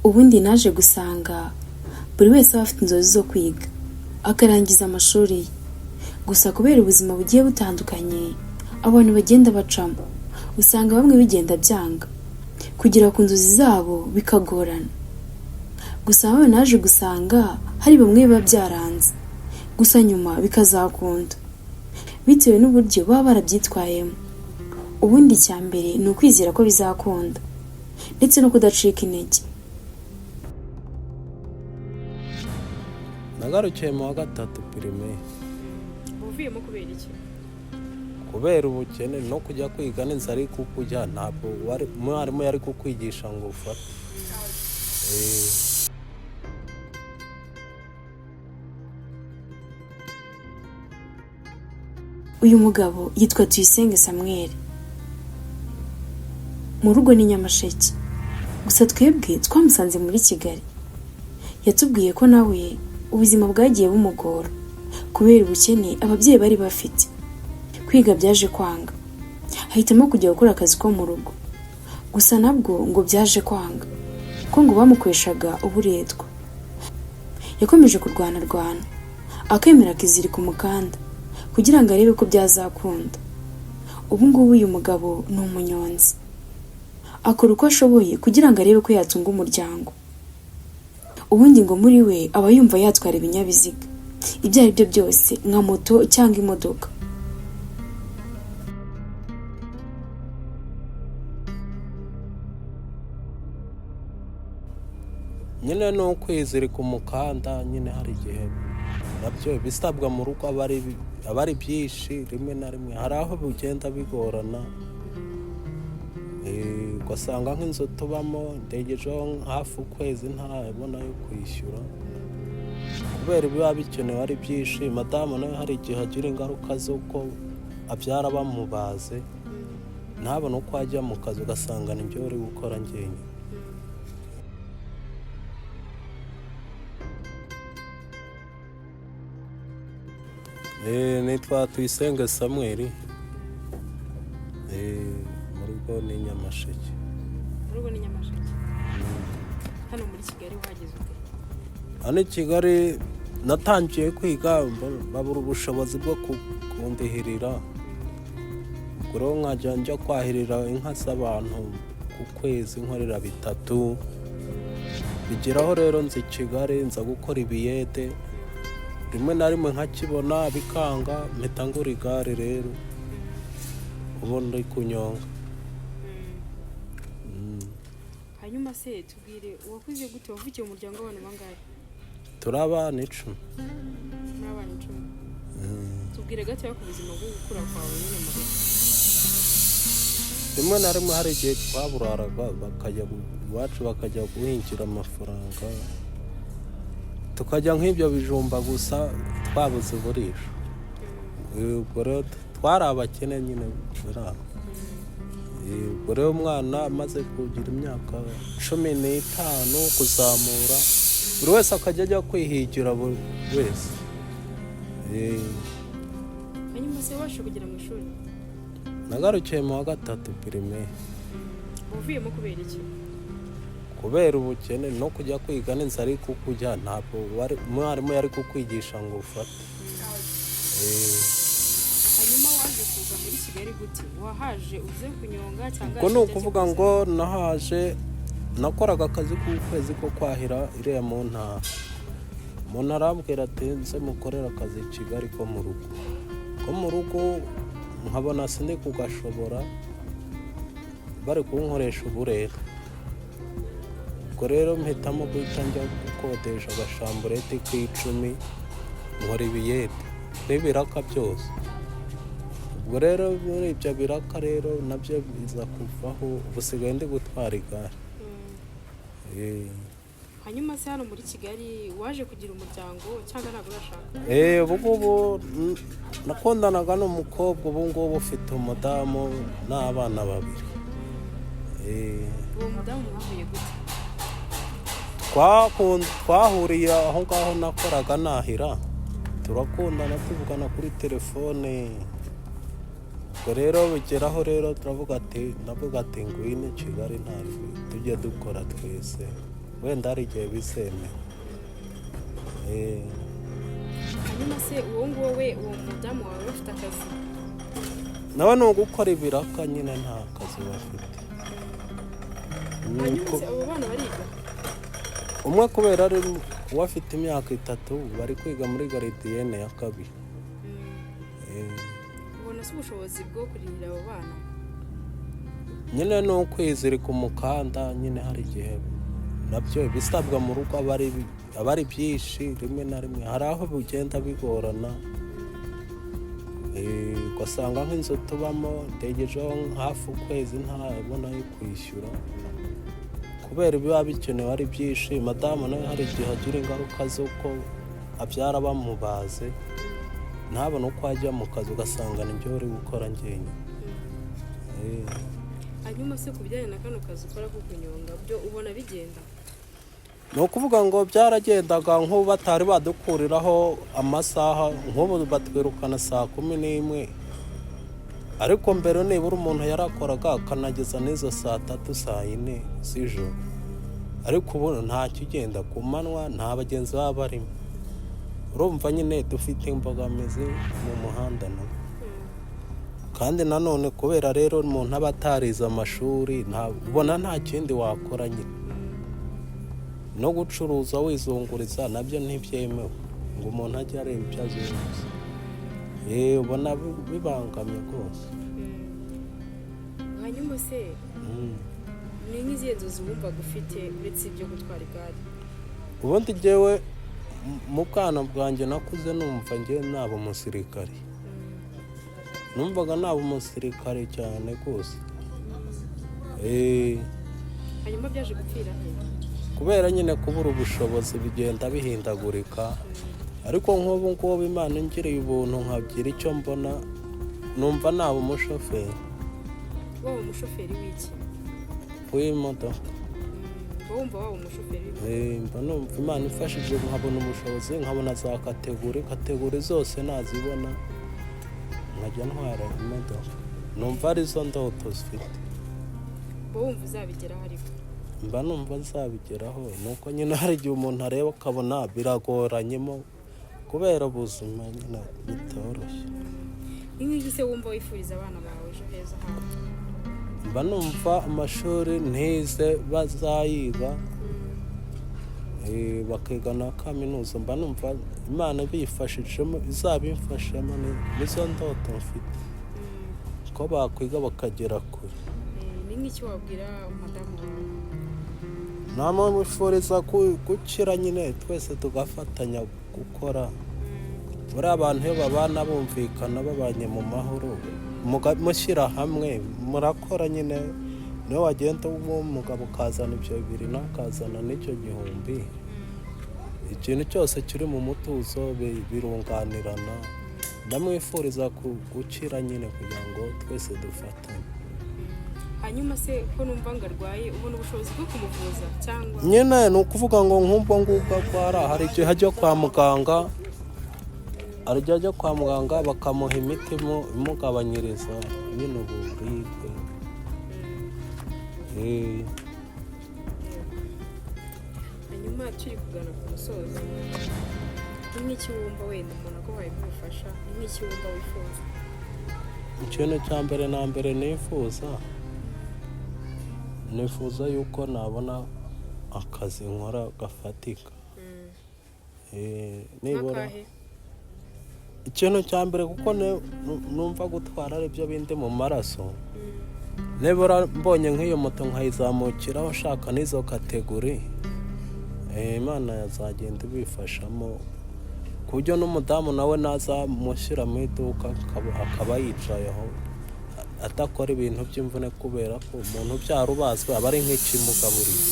ubundi naje gusanga buri wese aba afite inzozi zo kwiga akarangiza amashuri ye, gusa kubera ubuzima bugiye butandukanye abantu bagenda bacamo, usanga bamwe bigenda byanga kugera ku nzozi zabo bikagorana. Gusa nawe naje gusanga hari bamwe biba byaranze, gusa nyuma bikazakunda bitewe n'uburyo baba barabyitwayemo. Ubundi icya mbere ni ukwizera ko bizakunda ndetse no kudacika intege. Nagarukiye mu wa gatatu primaire. Uvuyemo kubera iki? Kubera ubukene no kujya kwiga n'inzara ari kukujya, ntabwo mwarimu yari kukwigisha ngo ufate. Uyu mugabo yitwa Tuyisenge Samuel, mu rugo ni Nyamasheke, gusa twebwe twamusanze muri Kigali. Yatubwiye ko nawe ubuzima bwagiye bumugora kubera ubukene ababyeyi bari bafite. Kwiga byaje kwanga, ahitamo kujya gukora akazi ko mu rugo, gusa nabwo ngo byaje kwanga ko ngo bamukweshaga uburetwa. Yakomeje kurwana akemera akizirika umukanda kugira ngo arebe ko byazakunda. Ubu ngubu uyu mugabo ni umunyonzi, akora uko ashoboye kugira ngo arebe ko yatunga umuryango. Ubundi ngo muri we aba yumva yatwara ibinyabiziga ibyo ari byo byose nka moto cyangwa imodoka. Nyine no kwizirika umukanda, nyine hari igihe nabyo bisabwa mu rugo aba ari byinshi, rimwe na rimwe hari aho bigenda bigorana. Ugasanga nk'inzu tubamo ndegejeho hafi ukwezi ntarabona yo kwishyura kubera biba bikenewe ari byinshi. Madamu nawe hari igihe agira ingaruka z'uko abyara bamubaze, ntabona uko ajya mu kazi, ugasanga nibyo uri gukora njyenyine. Nitwa Tuyisenge Samuel, mu rugo ni Nyamasheke. Mu rugo ni Nyamasheke. Hano muri Kigali wageze ute? Hano i Kigali natangiye kwiga, babura ubushobozi bwo kundihirira, ubwo nkajya njya kwahirira inka z'abantu ku kwezi nkorera 3. Bigeraho rero nzi Kigali nza gukora ibiyede, rimwe na rimwe nkakibona bikanga, mpita ngura igare rero ubu ndi kunyonga. Hanyuma se tubwire uwakuze gute, wavukiye mu muryango w'abantu bangahe? Turi abana 10. N'abana 10. Tubwire gatoya ku buzima bwo gukura kwawe nyine mu rugo. Rimwe na rimwe hari igihe twaburaraga iwacu bakajya guhingira amafaranga, tukajya nk'ibyo bijumba gusa twabuze burisha. Ubwo rero twari abakene nyine biraho. Ubwo rero umwana amaze kugira imyaka 15 kuzamura, buri wese akajya ajya kwihigira buri wese. Hanyuma se washe kugera mu ishuri? Nagarukiye mu wa gatatu primaire. Uvuyemo kubera iki? Kubera ubukene no kujya kwiga n'inzara ari kukujya, ntabwo mwarimu yari kukwigisha ngo ufate. Hanyuma waje kuza muri Kigali gute? Wahaje uze kunyonga cyangwa? Ubwo ni ukuvuga ngo nahaje, nakoraga akazi k'ukwezi ko kwahira iriya mu ntara. Umuntu arambwira ati nze mukorera akazi i Kigali ko mu rugo. Ko mu rugo nkabona sindi kugashobora, bari kunkoresha uburere. Ubwo rero mpitamo guhita njya gukodesha agashamburete k'10, nkora ibiyede n'ibiraka byose. Ubwo rero muri ibyo biraka rero nabyo biza kuvaho, ubusigaye ndi gutwara igare. Hanyuma se hano muri Kigali waje kugira umuryango cyangwa ntabwo urashaka? Ubu ngubu nakundanaga n'umukobwa, ubu ngubu ufite umudamu n'abana 2. Uwo mudamu mwahuye gute? Twahuriye aho ngaho nakoraga nahira, turakundana tuvugana kuri telefone. ubwo rero bigeraho rero turavuga ati ngwino Kigali ntabwo tujye dukora twese wenda hari igihe bizemewe. hanyuma se uwo nguwo we uwo mudamu wawe ufite akazi nawe ni ugukora ibiraka nyine nta kazi bafite. hanyuma se abo bana bariga umwe kubera ari uwafite imyaka 3 bari kwiga muri garidiyene ya 2. ubona se ubushobozi bwo kurihira abo bana nyine ni ukwizirika umukanda nyine hari igihe nabyo ibisabwa mu rugo aba ari byinshi rimwe na rimwe hari aho bigenda bigorana. Ugasanga nk'inzu tubamo ndegejeho hafi ukwezi ntabona yo kwishyura kubera ibiba bikenewe ari byinshi. Madamu nawe hari igihe agira ingaruka z'uko abyara bamubaze ntabona uko ajya mu kazi ugasanga nibyo uri gukora njyenyine. hanyuma se ku bijyanye na kano kazi ukora ko kunyonga byo ubona bigenda ni ukuvuga ngo byaragendaga nk'ubu batari badukuriraho amasaha nk'ubu batwirukana saa 11 ariko mbere nibura umuntu yarakoraga akanageza n'izo saa 3 saa 4 z'ijoro ariko ubu nta kigenda ku manwa nta bagenzi baba barimo. urumva nyine dufite imbogamizi mu muhanda no kandi nanone kubera rero umuntu aba atarize amashuri ubona nta kindi wakora nyine no gucuruza wizunguriza nabyo ntibyemewe ngo umuntu ajye areba ibyo azunguza. ubona bibangamye rwose. hanyuma se ni nk'izihe nzozi wumvaga ufite uretse ibyo gutwara igare ubundi njyewe mu bwana bwanjye nakuze numva njye naba umusirikare. numvaga naba umusirikare cyane rwose. hanyuma byaje gupfira kubera nyine kubura ubushobozi bigenda bihindagurika ariko nk'ubu ngubu Imana ingiriye ubuntu nkabyira icyo mbona numva naba umushoferi. wowe umushoferi w'iki w'imodoka. wumva waba umushoferi mba numva Imana ifashije nkabona ubushobozi nkabona za kategori zose nazibona nkajya ntwara imodoka numva arizo ndoto zifite. wumva uzabigeraho ariko mba numva nzabigeraho nuko nyine hari igihe umuntu areba akabona biragoranyemo kubera ubuzima nyine bitoroshye. nk'iki se wumva wifuriza abana bawe ejo heza hawe mba numva amashuri ntize bazayiga bakiga na kaminuza mba numva Imana bifashijemo izabimfashamo nizo ndoto mfite ko bakwiga bakagera kure. ni nk'iki wabwira madamu wawe namwifuriza gukira nyine twese tugafatanya gukora buriya abantu iyo babana bumvikana babanye mu mahoro mushyira hamwe murakora nyine niyo wagenda umugabo ukazana ibyo 2 nakazana n'icyo 1000 ikintu cyose kiri mu mutuzo birunganirana. ndamwifuriza gukira nyine kugira ngo twese dufatanye. hanyuma se ko numva ngo arwaye ubona ubushobozi bwo kumuvuza cyangwa nyine ni ukuvuga ngo nk'ubwo ngubwo arwara hari igihe ajya kwa muganga bakamuha imiti imugabanyiriza nyine uburibwe. hanyuma turi kugana ku musozo ni nk'iki wumva wenda umuntu aguhaye nk'ubufasha ni nk'iki wumva wifuza ikintu cya mbere na mbere nifuza yuko nabona akazi nkora gafatika. nibura ikintu cya mbere kuko numva gutwara ari byo bindi mu maraso nibura mbonye nk'iyo moto nkayizamukiraho nshaka n'izo kategori Imana yazagenda ibifashamo ku buryo n'umudamu nawe nazamushyira mu iduka akaba yicayeho atakora ibintu by'imvune kubera ko umuntu ubyara ubazwe aba ari nk'ikimugaburiye.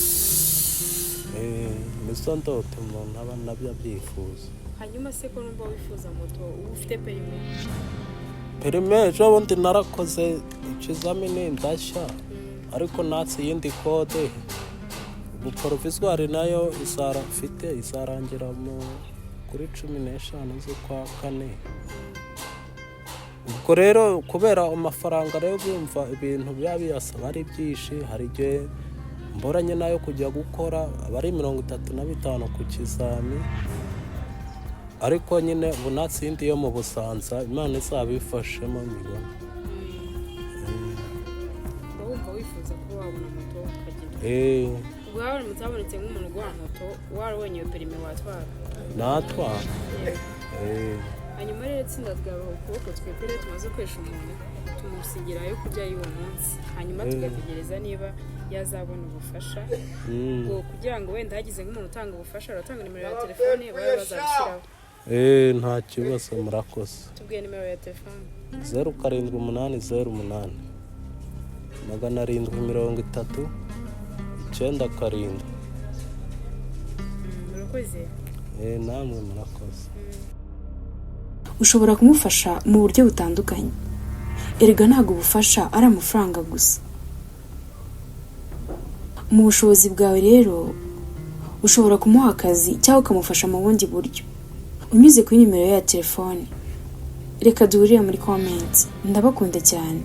nizo ndoto umuntu aba nabyo abyifuza. hanyuma se ko numva wifuza moto uba ufite perime ejo bundi narakoze ikizamini ndashya ariko natse iyindi kode ubu provisoire nayo izarangira kuri 15 z'ukwa 4. ubwo rero kubera amafaranga rero bumva ibintu biba biyasaba ari byinshi, hari igihe mboranye nayo kujya gukora aba ari 35 ku kizami, ariko nyine ubu natsindiye mu Busanza, Imana izabifashemo nyibona. Urumva wifuza kuba wabona moto ukagira ubwo waba mutabonetse nk'umuntu ugura moto warabonye iyo perime watwara natwara. hanyuma rero itsinda ryawe ukuboko twebwe rero tumaze kwesha umuntu tumusigira yo kurya y'uwo munsi, hanyuma tugategereza niba yazabona ubufasha ngo kugira ngo wenda hagize nk'umuntu utanga ubufasha uratanga nimero ya telefone baba bazabishyiraho. Nta kibazo, murakoze. Tubwiye nimero ya telefone 0780 730 9 murakoze. Namwe murakoze. ushobora kumufasha mu buryo butandukanye. Erega ntabwo ubufasha ari amafaranga gusa. Mu bushobozi bwawe rero ushobora kumuha akazi cyangwa ukamufasha mu bundi buryo unyuze kuri nimero ya telefone. Reka duhurire muri comment. Ndabakunda cyane.